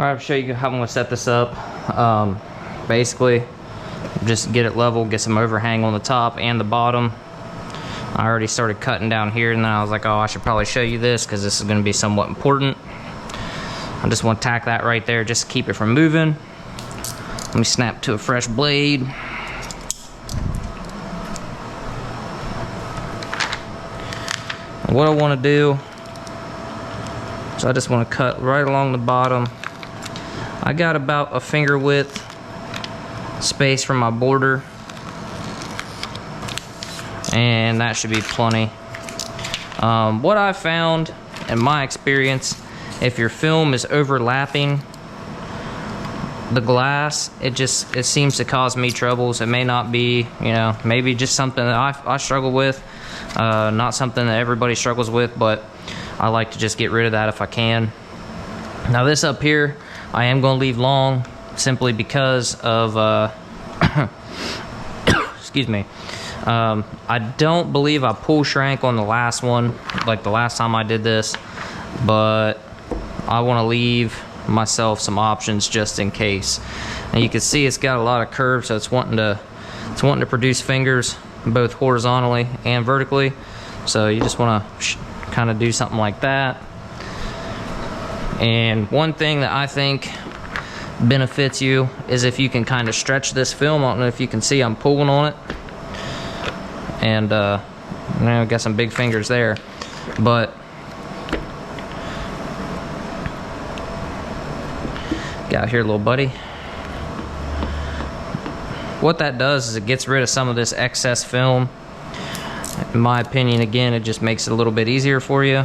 Alright, I'll show you how I'm going to set this up. Basically, just get it level, get some overhang on the top and the bottom. I already started cutting down here, and then I was like, oh, I should probably show you this because this is going to be somewhat important. I just want to tack that right there just to keep it from moving. Let me snap to a fresh blade. And what I want to do, so I just want to cut right along the bottom. I got about a finger width space from my border, and that should be plenty. What I found in my experience, if your film is overlapping the glass, it seems to cause me troubles. It may not be, maybe just something that I struggle with, not something that everybody struggles with, but I like to just get rid of that if I can. Now this up here, I am going to leave long simply because of, excuse me, I don't believe I pull shrank on the last one, like the last time I did this, but I want to leave myself some options just in case. And you can see it's got a lot of curves, so it's wanting to produce fingers both horizontally and vertically. So you just want to kind of do something like that. And one thing that I think benefits you is if you can kind of stretch this film. I don't know if you can see I'm pulling on it, and I got some big fingers there, but got here, little buddy. What that does is it gets rid of some of this excess film. In my opinion, again, it just makes it a little bit easier for you.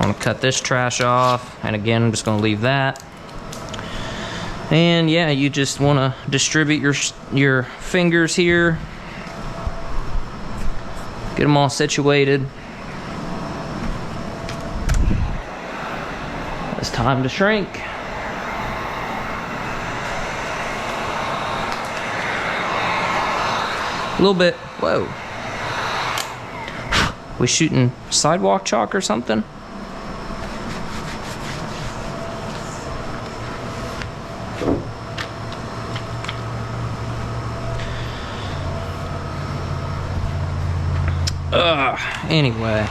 I'm gonna cut this trash off, and again, I'm just gonna leave that. And yeah, you just wanna distribute your fingers here. Get them all situated. It's time to shrink. A little bit, whoa. We shooting sidewalk chalk or something? Anyway,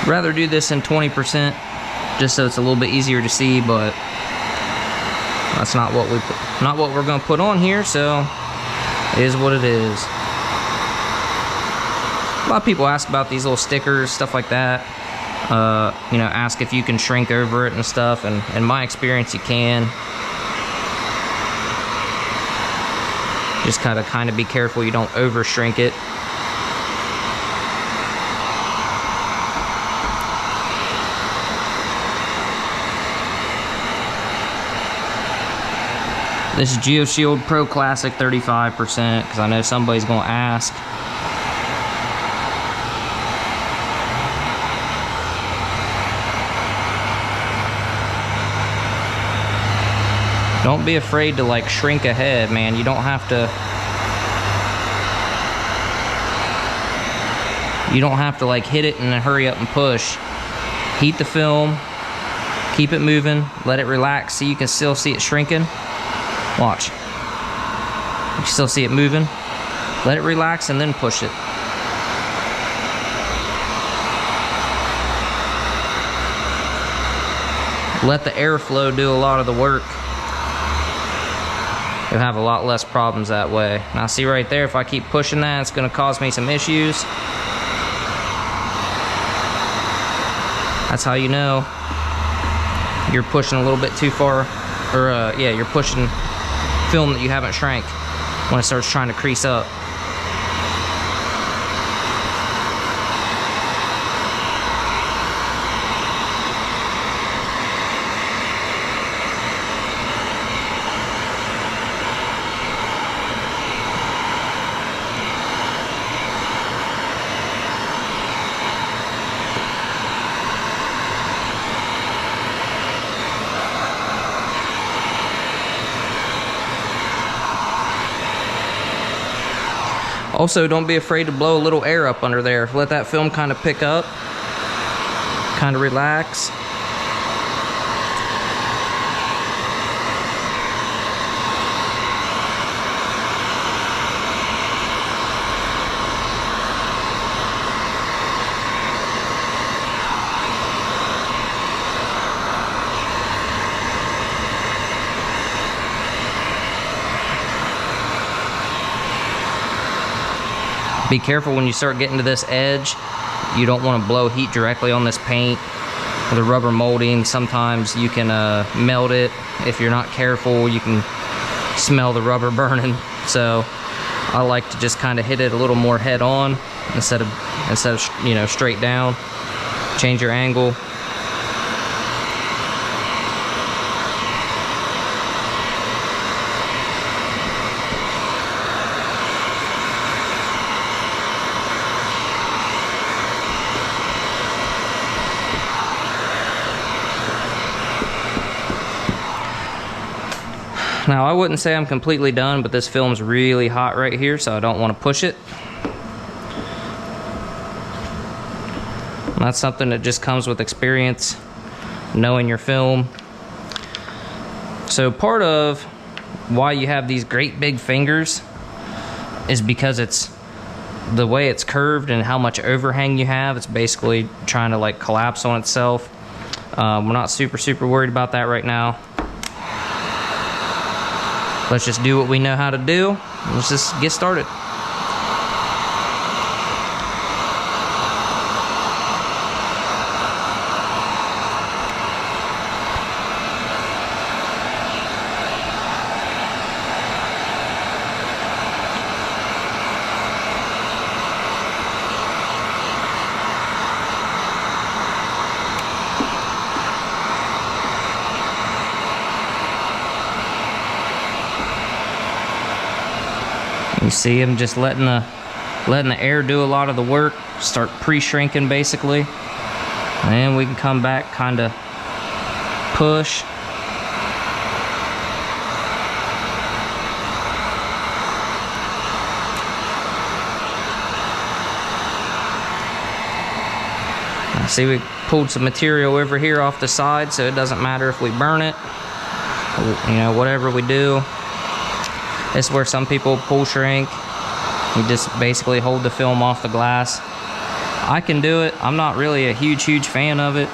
rather do this in 20% just so it's a little bit easier to see, but that's not what we're going to put on here, so it is what it is. A lot of people ask about these little stickers, stuff like that. Ask if you can shrink over it and stuff, and in my experience, you can. Just kind of be careful you don't over shrink it. This is GeoShield Pro Classic 35%, because I know somebody's going to ask. Don't be afraid to like shrink ahead, man. You don't have to like hit it and then hurry up and push. Heat the film, keep it moving, let it relax. See, you can still see it shrinking. Watch. You can still see it moving. Let it relax and then push it. Let the airflow do a lot of the work. You'll have a lot less problems that way. Now see right there, if I keep pushing that, it's going to cause me some issues. That's how you know you're pushing a little bit too far, or yeah, you're pushing film that you haven't shrank when it starts trying to crease up. Also, don't be afraid to blow a little air up under there. Let that film kind of pick up. kind of relax. Be careful when you start getting to this edge. You don't want to blow heat directly on this paint. The rubber molding, sometimes you can melt it. If you're not careful, you can smell the rubber burning. So I like to just kind of hit it a little more head on instead of you know, straight down. Change your angle. Now, I wouldn't say I'm completely done, but this film's really hot right here, so I don't want to push it. And that's something that just comes with experience, knowing your film. So part of why you have these great big fingers is because it's the way it's curved and how much overhang you have. It's basically trying to like collapse on itself. We're not super worried about that right now. Let's just do what we know how to do. Let's just get started. You see him just letting the air do a lot of the work, start pre-shrinking basically. And we can come back, kind of push. See, we pulled some material over here off the side, so it doesn't matter if we burn it, you know, whatever we do. This is where some people pull shrink. You just basically hold the film off the glass. I can do it. I'm not really a huge fan of it.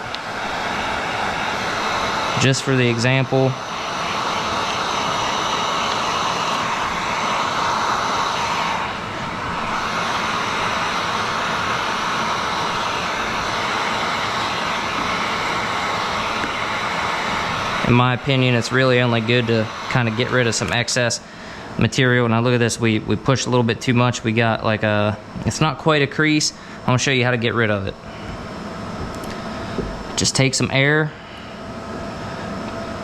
Just for the example. In my opinion, it's really only good to kind of get rid of some excess material. Now look at this, we pushed a little bit too much. We got like it's not quite a crease. I'm gonna show you how to get rid of it. Just take some air,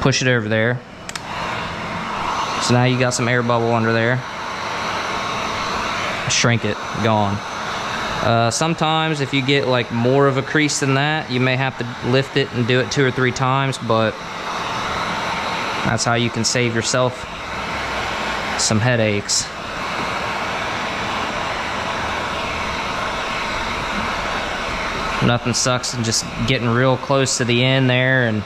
push it over there. So now you got some air bubble under there. Shrink it, gone. Sometimes if you get like more of a crease than that, you may have to lift it and do it 2 or 3 times, but that's how you can save yourself some headaches. Nothing sucks than just getting real close to the end there and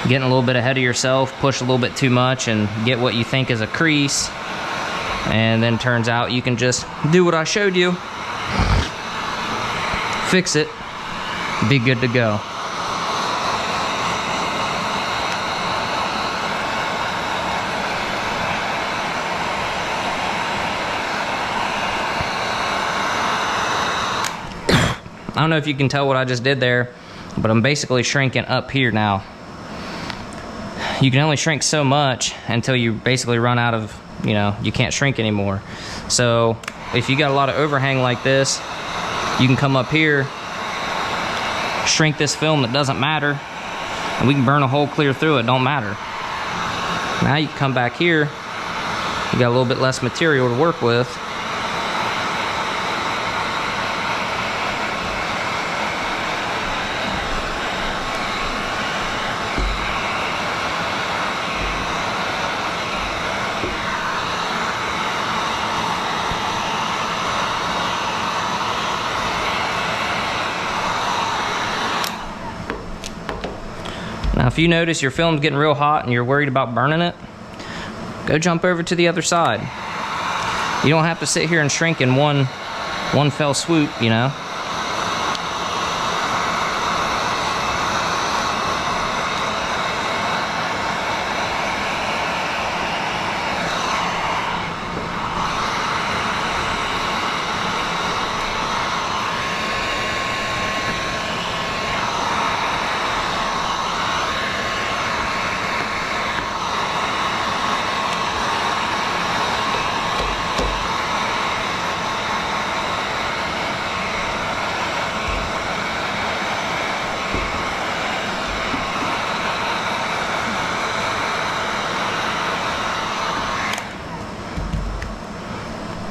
getting a little bit ahead of yourself, push a little bit too much and get what you think is a crease, and then turns out you can just do what I showed you, fix it, be good to go. I don't know if you can tell what I just did there, but I'm basically shrinking up here now. You can only shrink so much until you basically run out of, you know, you can't shrink anymore. So if you got a lot of overhang like this, you can come up here, shrink this film that doesn't matter, and we can burn a hole clear through it, don't matter. Now you can come back here, you got a little bit less material to work with. if you notice your film's getting real hot and you're worried about burning it, go jump over to the other side. You don't have to sit here and shrink in one fell swoop, you know.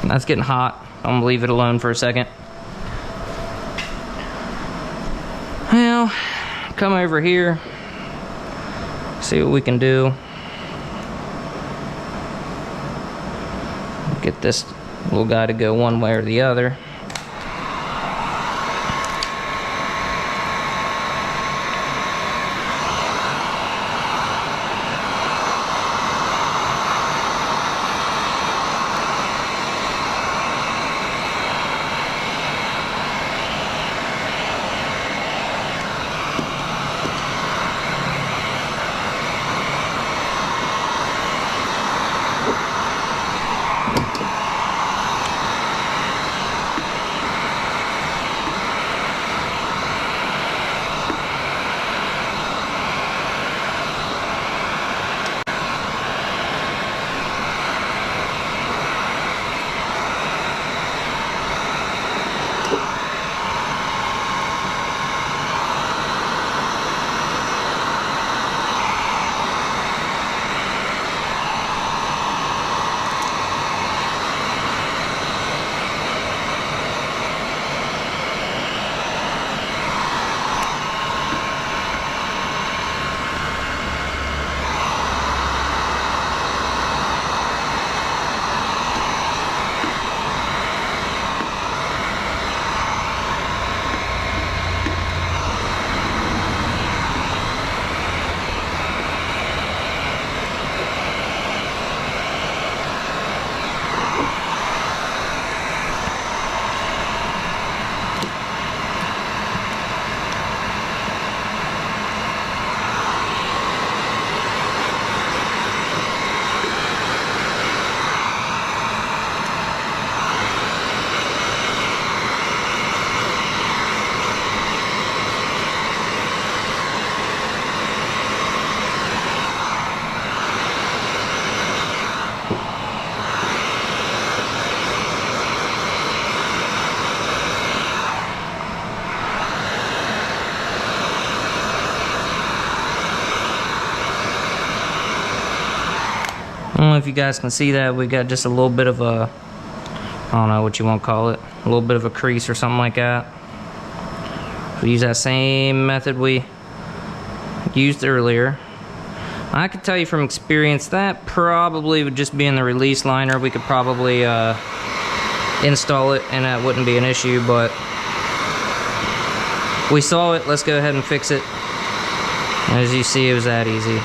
That's getting hot. I'm gonna leave it alone for a second. Well, come over here, see what we can do. Get this little guy to go one way or the other. I don't know if you guys can see that. We got just a little bit of a, I don't know what you want to call it, a little bit of a crease or something like that. We use that same method we used earlier. I could tell you from experience that probably would just be in the release liner. We could probably install it and that wouldn't be an issue, but we saw it. Let's go ahead and fix it. As you see, it was that easy.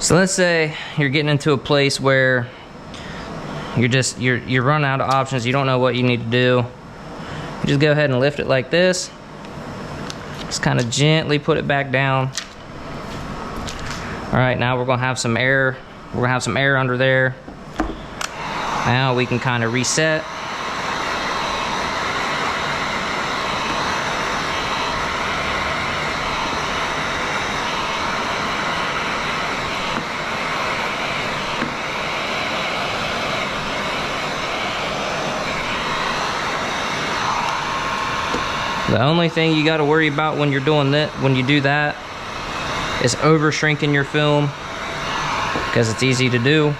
So let's say you're getting into a place where you're running out of options, you don't know what you need to do. You just go ahead and lift it like this. Just kind of gently put it back down. All right, now we're gonna have some air. We're gonna have some air under there. Now we can kind of reset. The only thing you got to worry about when you're doing that, when you do that, is over shrinking your film, because it's easy to do.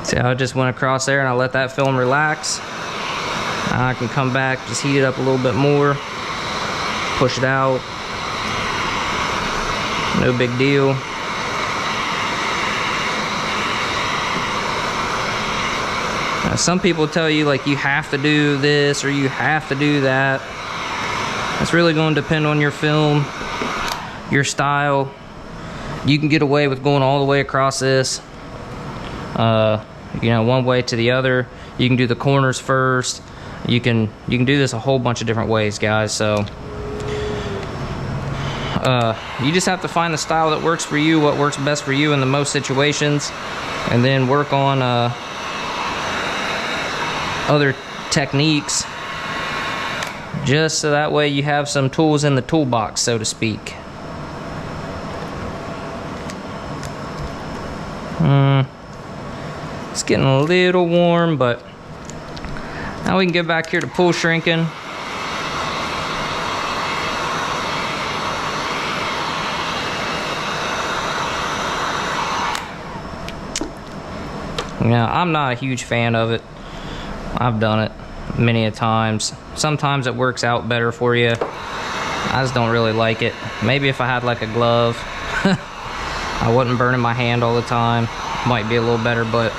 See how I just went across there and I let that film relax. Now I can come back, just heat it up a little bit more, push it out. No big deal. Now, some people tell you like you have to do this or you have to do that. It's really going to depend on your film, your style. You can get away with going all the way across this. You know, one way to the other. You can do the corners first. You can do this a whole bunch of different ways, guys. So you just have to find the style that works for you, what works best for you in the most situations, and then work on other techniques, just so that way you have some tools in the toolbox, so to speak. It's getting a little warm, but now we can get back here to pool shrinking. Yeah, I'm not a huge fan of it. I've done it many a times. Sometimes it works out better for you. I just don't really like it. Maybe if I had like a glove, I wasn't burning my hand all the time. Might be a little better, but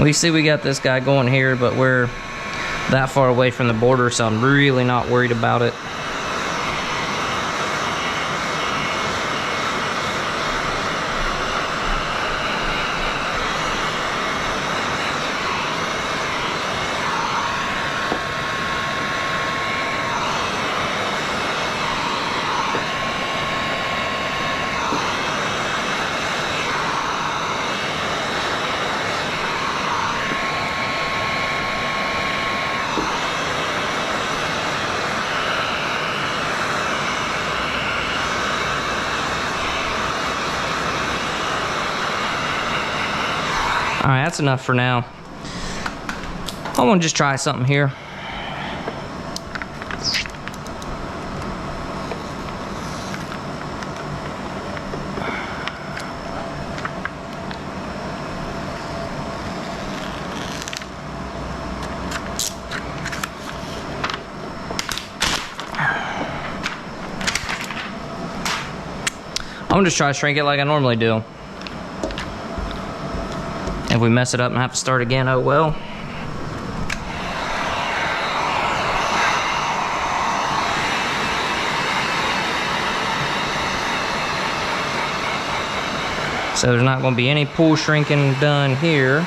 we see we got this guy going here, but we're that far away from the border, so I'm really not worried about it. Alright, that's enough for now. I want to just try something here. I'm gonna just try to shrink it like I normally do. If we mess it up and have to start again, oh well. So there's not going to be any pool shrinking done here.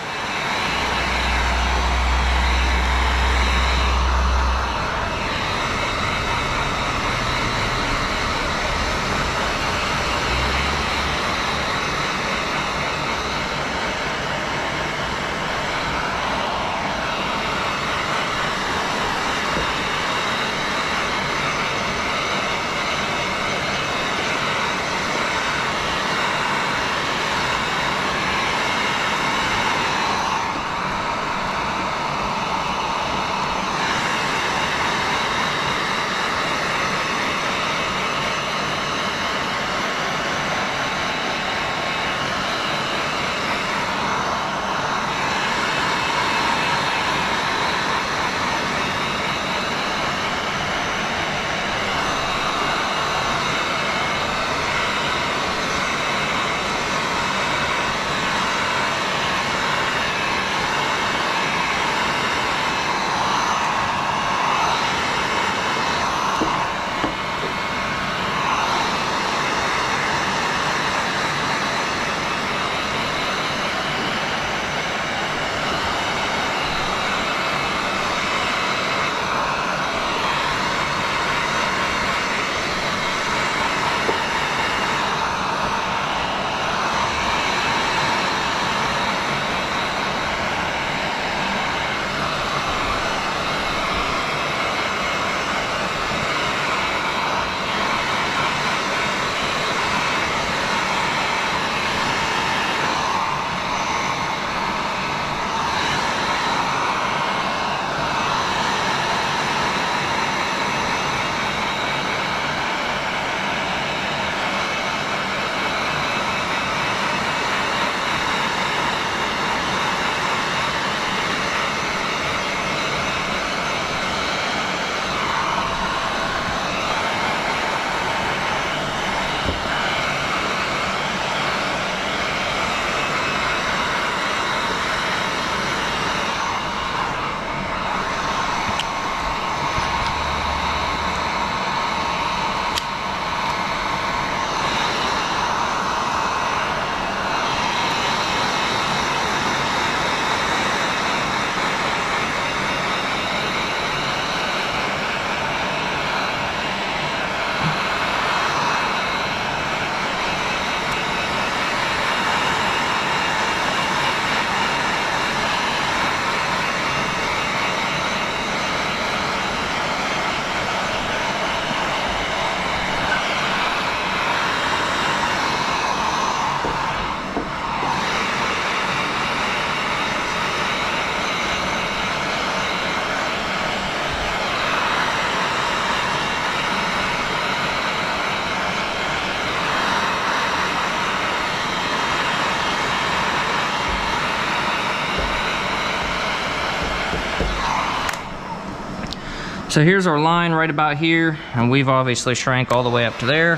So here's our line right about here, and we've obviously shrank all the way up to there.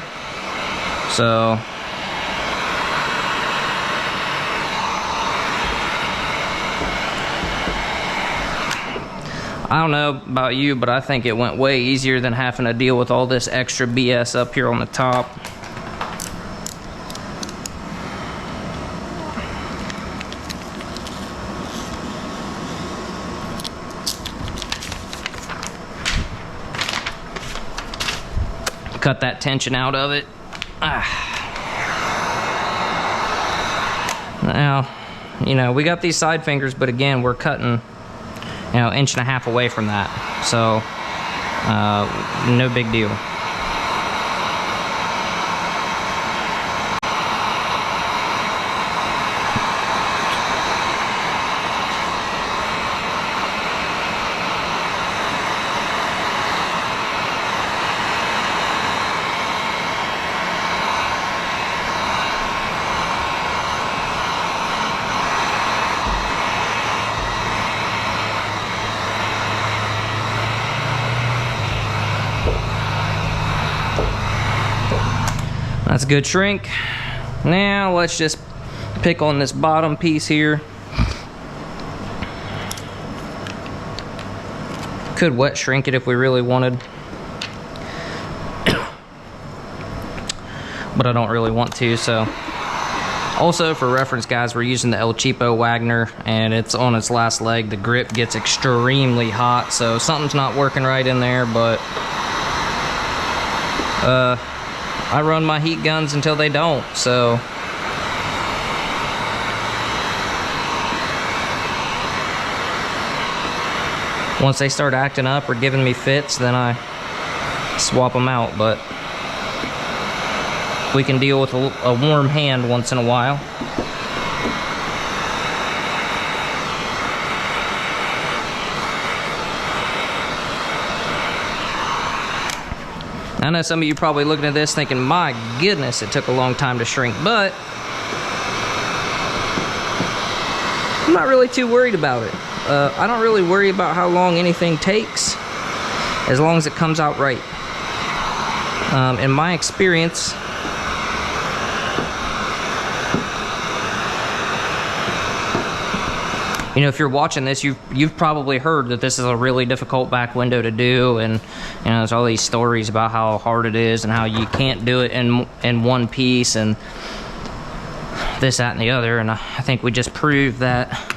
So I don't know about you, but I think it went way easier than having to deal with all this extra BS up here on the top. Cut that tension out of it. Now, you know, we got these side fingers, but again, we're cutting, you know, 1.5 inches away from that. So, no big deal. That's a good shrink. Now let's just pick on this bottom piece here. Could wet shrink it if we really wanted, but I don't really want to. So also for reference, guys, we're using the El Cheapo Wagner, and it's on its last leg. The grip gets extremely hot, so something's not working right in there. But I run my heat guns until they don't, so once they start acting up or giving me fits, then I swap them out. But we can deal with a warm hand once in a while. I know some of you probably looking at this thinking, my goodness, it took a long time to shrink, but I'm not really too worried about it. I don't really worry about how long anything takes, as long as it comes out right. In my experience, you know, if you're watching this, you've probably heard that this is a really difficult back window to do, and you know, there's all these stories about how hard it is and how you can't do it in one piece and this, that, and the other. And I think we just proved that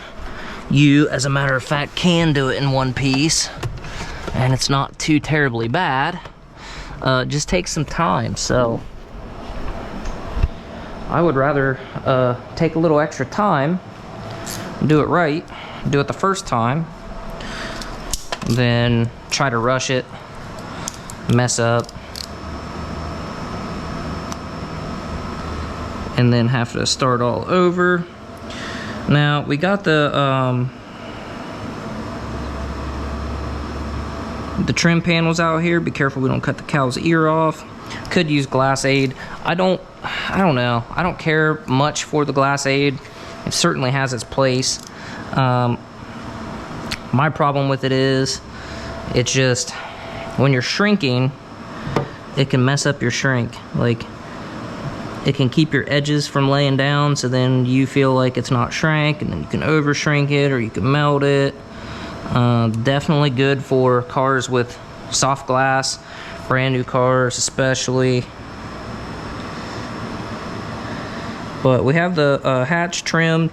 you, as a matter of fact, can do it in one piece, and it's not too terribly bad. It just takes some time. So I would rather take a little extra time, do it right, do it the first time, then try to rush it, mess up, and then have to start all over. Now we got the trim panels out here. Be careful we don't cut the cow's ear off. Could use glass aid. I don't know. I don't care much for the glass aid. It certainly has its place. My problem with it is, it's just when you're shrinking, it can mess up your shrink. Like, it can keep your edges from laying down, so then you feel like it's not shrank, and then you can over shrink it or you can melt it. Definitely good for cars with soft glass, brand new cars especially. But we have the hatch trim